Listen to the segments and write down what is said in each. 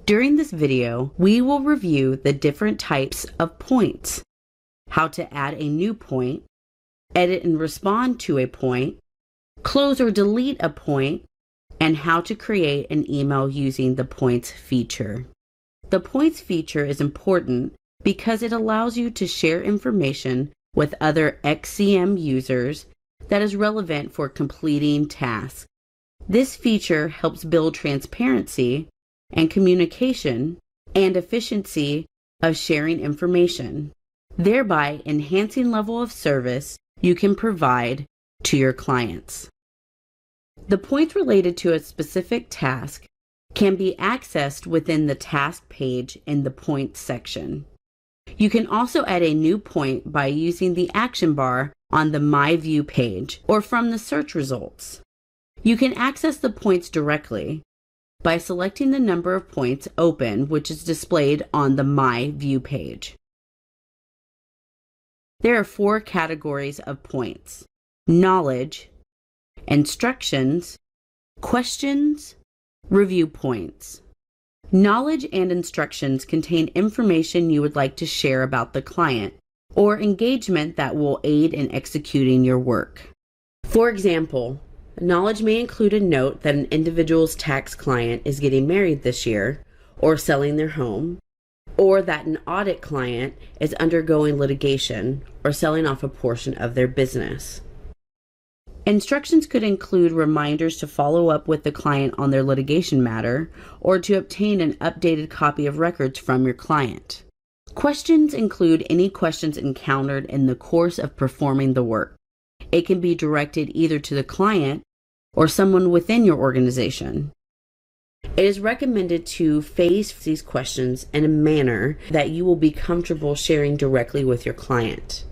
During this video, we will review the different types of points, how to add a new point, edit and respond to a point, close or delete a point, and how to create an email using the Points feature. The Points feature is important because it allows you to share information with other XCM users that is relevant for completing tasks. This feature helps build transparency and communication and efficiency of sharing information, thereby enhancing level of service you can provide to your clients. The points related to a specific task can be accessed within the task page in the Points section. You can also add a new point by using the action bar on the My View page or from the search results. You can access the points directly by selecting the number of points open, which is displayed on the My View page. There are 4 categories of points: knowledge, instructions, questions, review points. Knowledge and instructions contain information you would like to share about the client or engagement that will aid in executing your work. For example, knowledge may include a note that an individual's tax client is getting married this year or selling their home, or that an audit client is undergoing litigation or selling off a portion of their business. Instructions could include reminders to follow up with the client on their litigation matter or to obtain an updated copy of records from your client. Questions include any questions encountered in the course of performing the work. It can be directed either to the client or someone within your organization. It is recommended to phrase these questions in a manner that you will be comfortable sharing directly with your client.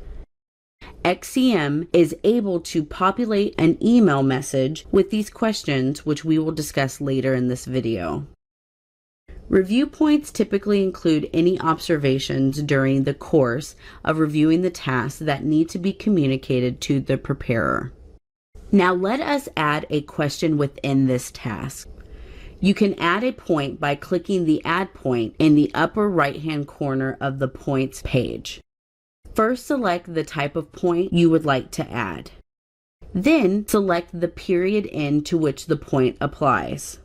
XCM is able to populate an email message with these questions, which we will discuss later in this video. Review points typically include any observations during the course of reviewing the tasks that need to be communicated to the preparer. Now let us add a question within this task. You can add a point by clicking the Add Point in the upper right-hand corner of the Points page. First, select the type of point you would like to add. Then, select the period end to which the point applies.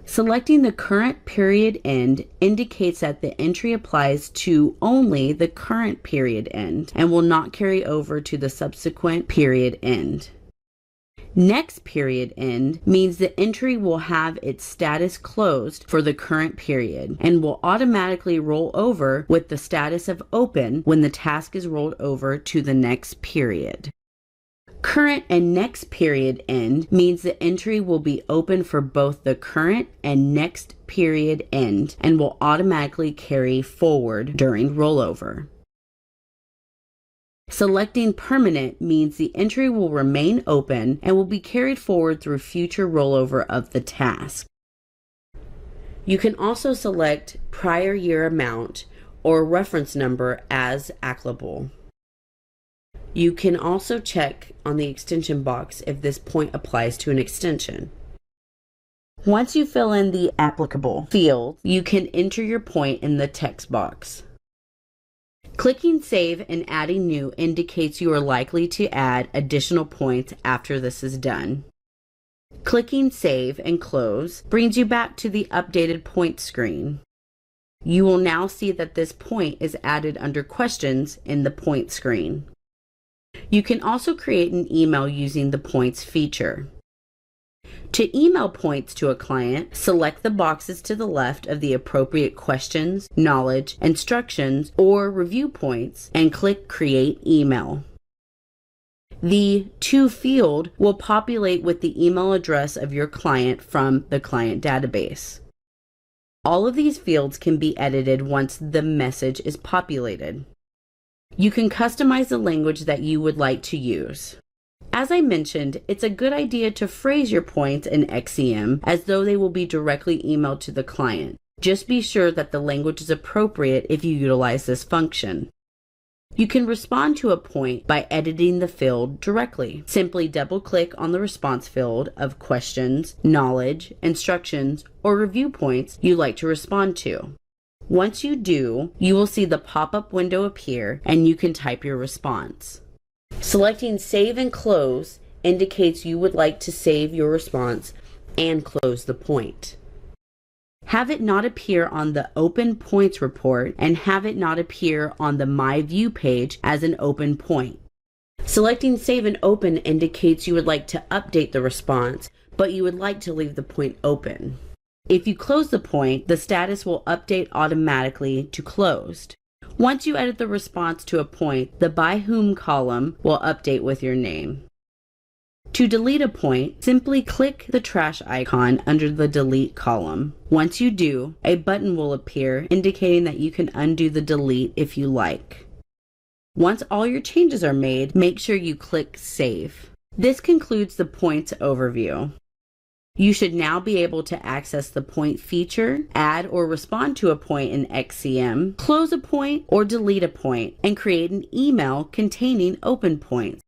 Selecting the current period end indicates that the entry applies to only the current period end and will not carry over to the subsequent period end. Next period end means the entry will have its status closed for the current period and will automatically roll over with the status of open when the task is rolled over to the next period. Current and next period end means the entry will be open for both the current and next period end and will automatically carry forward during rollover. Selecting permanent means the entry will remain open and will be carried forward through future rollover of the task. You can also select prior year amount or reference number as applicable. You can also check on the extension box if this point applies to an extension. Once you fill in the applicable field, you can enter your point in the text box. Clicking Save and adding New indicates you are likely to add additional points after this is done. Clicking Save and Close brings you back to the updated point screen. You will now see that this point is added under Questions in the point screen. You can also create an email using the Points feature. To email points to a client, select the boxes to the left of the appropriate questions, knowledge, instructions, or review points and click Create Email. The To field will populate with the email address of your client from the client database. All of these fields can be edited once the message is populated. You can customize the language that you would like to use. As I mentioned, it's a good idea to phrase your points in XCM as though they will be directly emailed to the client. Just be sure that the language is appropriate if you utilize this function. You can respond to a point by editing the field directly. Simply double-click on the response field of questions, knowledge, instructions, or review points you'd like to respond to. Once you do, you will see the pop-up window appear and you can type your response. Selecting Save and Close indicates you would like to save your response and close the point. Have it not appear on the Open Points report and have it not appear on the My View page as an open point. Selecting Save and Open indicates you would like to update the response, but you would like to leave the point open. If you close the point, the status will update automatically to closed. Once you edit the response to a point, the By Whom column will update with your name. To delete a point, simply click the trash icon under the Delete column. Once you do, a button will appear indicating that you can undo the delete if you like. Once all your changes are made, make sure you click Save. This concludes the points overview. You should now be able to access the point feature, add or respond to a point in XCM, close a point or delete a point, and create an email containing open points.